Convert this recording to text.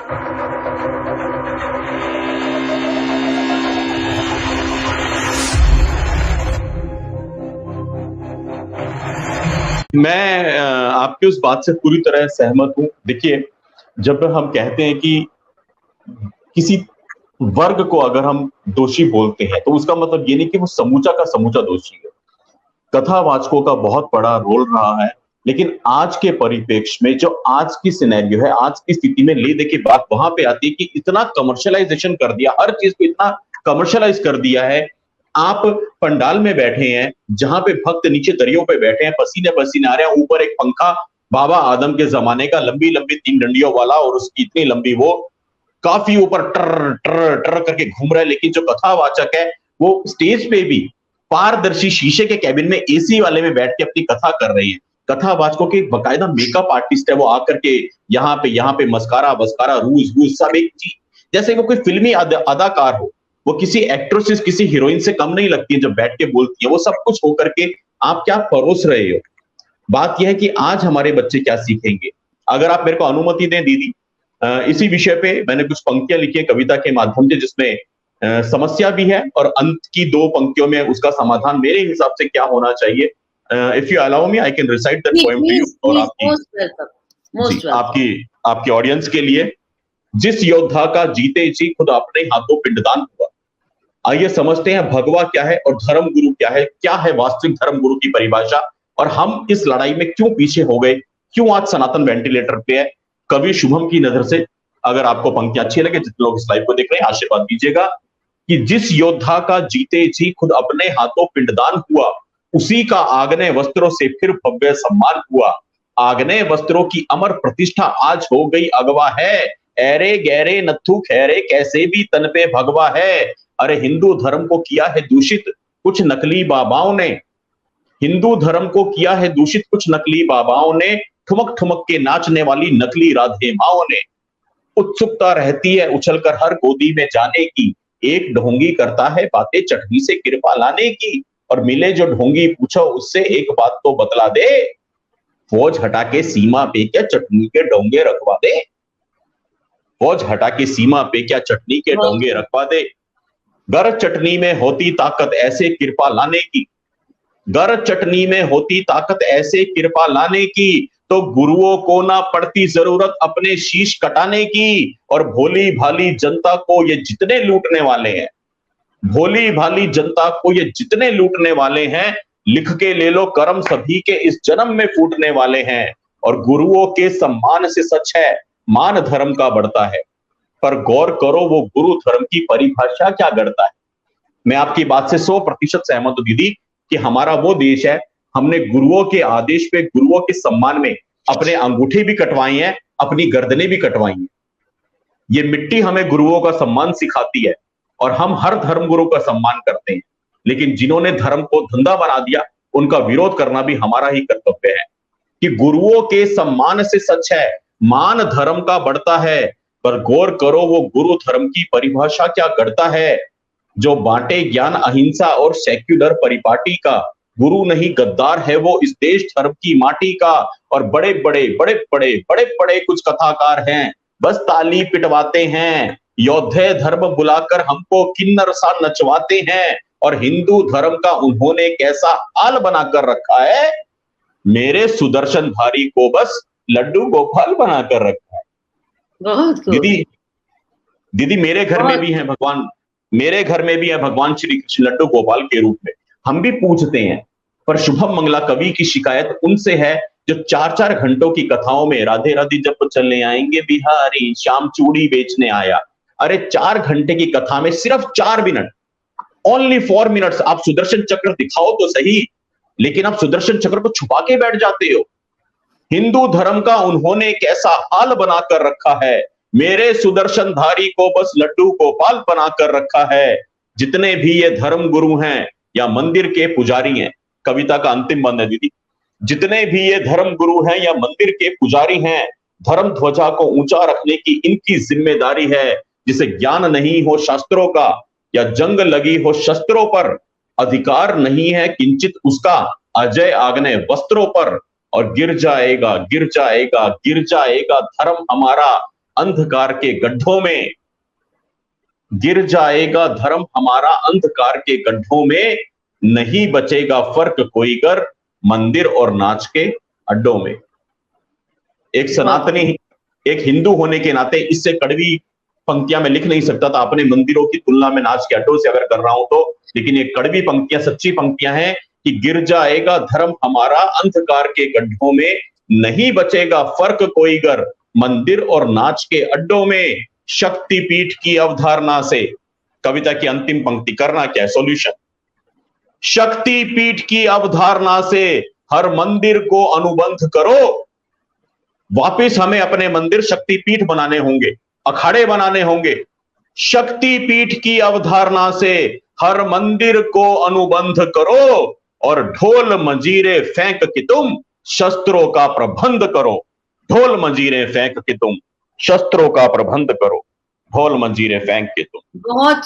मैं आपकी उस बात से पूरी तरह सहमत हूं। देखिए, जब हम कहते हैं कि किसी वर्ग को अगर हम दोषी बोलते हैं, तो उसका मतलब ये नहीं कि वो समूचा का समूचा दोषी है। कथावाचकों का बहुत बड़ा रोल रहा है, लेकिन आज के परिप्रेक्ष्य में जो आज की सिनेरियो है, आज की स्थिति में ले देखिए बात वहां पे आती है कि इतना कमर्शियलाइजेशन कर दिया, हर चीज को इतना कमर्शियलाइज कर दिया है। आप पंडाल में बैठे हैं, जहां पे भक्त नीचे दरियों पे बैठे हैं, पसीने पसीने आ रहे हैं, ऊपर एक पंखा बाबा आदम के जमाने का लंबी लंबी 3 डंडियों वाला, और उसकी इतनी लंबी वो काफी ऊपर टर टर टर करके घूम रहा है। लेकिन जो कथावाचक है वो स्टेज पे भी पारदर्शी शीशे के कैबिन में एसी वाले में बैठ के अपनी कथा कर रही है। कथावाचकों के बकायदा मेकअप आर्टिस्ट है, वो आकर के यहाँ पे मस्कारा वस्कारा रूज वूज सब एक चीज, जैसे वो कोई फिल्मी अदाकार हो। वो किसी एक्ट्रेस किसी हीरोइन से कम नहीं लगती है जब बैठ के बोलती है। वो सब कुछ होकर के आप क्या परोस रहे हो। बात यह है कि आज हमारे बच्चे क्या सीखेंगे। अगर आप मेरे को अनुमति दें दीदी, इसी विषय पे मैंने कुछ पंक्तियां लिखी है कविता के माध्यम से, जिसमें समस्या भी है और अंत की 2 पंक्तियों में उसका समाधान मेरे हिसाब से क्या होना चाहिए। If you allow me, I can recite that poem to you. और आपकी जी, आपकी आपकी ऑडियंस के लिए। जिस योद्धा का जीते जी खुद अपने हाथों पिंडदान हुआ, आइए समझते हैं भगवा क्या है और धर्म गुरु क्या है वास्तविक धर्म गुरु की परिभाषा, और हम इस लड़ाई में क्यों पीछे हो गए, क्यों आज सनातन वेंटिलेटर पे है। कवि शुभम की नजर से अगर आपको पंक्तियां अच्छी लगे, जितने लोग इस लाइव को देख रहे हैं आशीर्वाद दीजिएगा कि जिस योद्धा का जीते जी खुद अपने हाथों पिंडदान हुआ, उसी का आग्नेय वस्त्रों से फिर भव्य सम्मान हुआ। आग्नेय वस्त्रों की अमर प्रतिष्ठा आज हो गई अगवा है। ऐरे गहरे नथु खैरे कैसे भी तन पे भगवा है। अरे हिंदू धर्म को किया है दूषित कुछ नकली बाबाओं ने। हिंदू धर्म को किया है दूषित कुछ नकली बाबाओं ने। ठुमक ठुमक के नाचने वाली नकली राधे माओ ने। उत्सुकता रहती है उछलकर हर गोदी में जाने की। एक ढोंगी करता है बातें चटनी से कृपा लाने की। और मिले जो ढोंगी पूछो उससे एक बात तो बतला दे। फौज हटा के सीमा पे क्या चटनी के डोंगे रखवा दे। फौज हटा के सीमा पे क्या चटनी के डोंगे रखवा दे। गर चटनी में होती ताकत ऐसे कृपा लाने की। गर चटनी में होती ताकत ऐसे कृपा लाने की, तो गुरुओं को ना पड़ती जरूरत अपने शीश कटाने की। और भोली भाली जनता को ये जितने लूटने वाले हैं, भोली भाली जनता को ये जितने लूटने वाले हैं, लिख के ले लो करम सभी के इस जन्म में फूटने वाले हैं। और गुरुओं के सम्मान से सच है मान धर्म का बढ़ता है, पर गौर करो वो गुरु धर्म की परिभाषा क्या गढ़ता है। मैं आपकी बात से 100% सहमत हूं दीदी कि हमारा वो देश है, हमने गुरुओं के आदेश पे गुरुओं के सम्मान में अपने अंगूठे भी कटवाई हैं, अपनी गर्दनें भी कटवाई हैं। ये मिट्टी हमें गुरुओं का सम्मान सिखाती है और हम हर धर्म गुरु का सम्मान करते हैं। लेकिन जिन्होंने धर्म को धंधा बना दिया, उनका विरोध करना भी हमारा ही कर्तव्य है कि गुरुओं के सम्मान से सच है मान धर्म का बढ़ता है, पर गौर करो वो गुरु धर्म की परिभाषा क्या गढ़ता है। जो बांटे ज्ञान अहिंसा और सेक्युलर परिपाटी का, गुरु नहीं गद्दार है वो इस देश धर्म की माटी का। और बड़े बड़े कुछ कथाकार हैं, बस ताली पिटवाते हैं। योद्धे धर्म बुलाकर हमको किन्नर सा नचवाते हैं। और हिंदू धर्म का उन्होंने कैसा हाल बनाकर रखा है, मेरे सुदर्शन धारी को बस लड्डू गोपाल बनाकर रखा है। दीदी दीदी मेरे घर में भी है भगवान, मेरे घर में भी है भगवान श्री कृष्ण लड्डू गोपाल के रूप में। हम भी पूजते हैं, पर शुभम मंगला कवि की शिकायत उनसे है जो 4-4 घंटों की कथाओं में राधे राधे जब चले आएंगे बिहारी श्याम चूड़ी बेचने आया। अरे 4 घंटे की कथा में सिर्फ 4 मिनट, ओनली 4 मिनट्स आप सुदर्शन चक्र दिखाओ तो सही, लेकिन आप सुदर्शन चक्र को छुपा के बैठ जाते हो। हिंदू धर्म का उन्होंने कैसा हाल बनाकर रखा है, मेरे सुदर्शन धारी को बस लड्डू गोपाल बनाकर रखा है। जितने भी ये धर्म गुरु हैं या मंदिर के पुजारी हैं, कविता का अंतिम बंद है दीदी, जितने भी ये धर्म गुरु हैं या मंदिर के पुजारी हैं, धर्म ध्वजा को ऊंचा रखने की इनकी जिम्मेदारी है। जिसे ज्ञान नहीं हो शास्त्रों का या जंग लगी हो शस्त्रों पर, अधिकार नहीं है किंचित उसका अजय आग्नेय वस्त्रों पर। और गिर जाएगा गिर जाएगा गिर जाएगा धर्म हमारा, अंधकार के गड्ढों में, गिर जाएगा धर्म हमारा अंधकार के गड्ढों में, नहीं बचेगा फर्क कोई कर मंदिर और नाच के अड्डों में। एक सनातनी, एक हिंदू होने के नाते इससे कड़वी पंक्तियां मैं लिख नहीं सकता था अपने मंदिरों की तुलना में नाच के अड्डों से अगर कर रहा हूं तो, लेकिन ये कड़वी पंक्तियां सच्ची पंक्तियां हैं कि गिर जाएगा धर्म हमारा अंधकार के गड्ढों में, नहीं बचेगा फर्क कोई गर मंदिर और नाच के अड्डों में, शक्तिपीठ की अवधारणा से। कविता की अंतिम पंक्ति, करना क्या है सॉल्यूशन, शक्तिपीठ की अवधारणा से हर मंदिर को अनुबंध करो। वापिस हमें अपने मंदिर शक्तिपीठ बनाने होंगे, अखाड़े बनाने होंगे। शक्तिपीठ की अवधारणा से हर मंदिर को अनुबंध करो और ढोल मंजीरे फेंक के तुम शस्त्रों का प्रबंध करो। ढोल मंजीरे फेंक के तुम शस्त्रों का प्रबंध करो। ढोल मंजीरे फेंक के तुम बहुत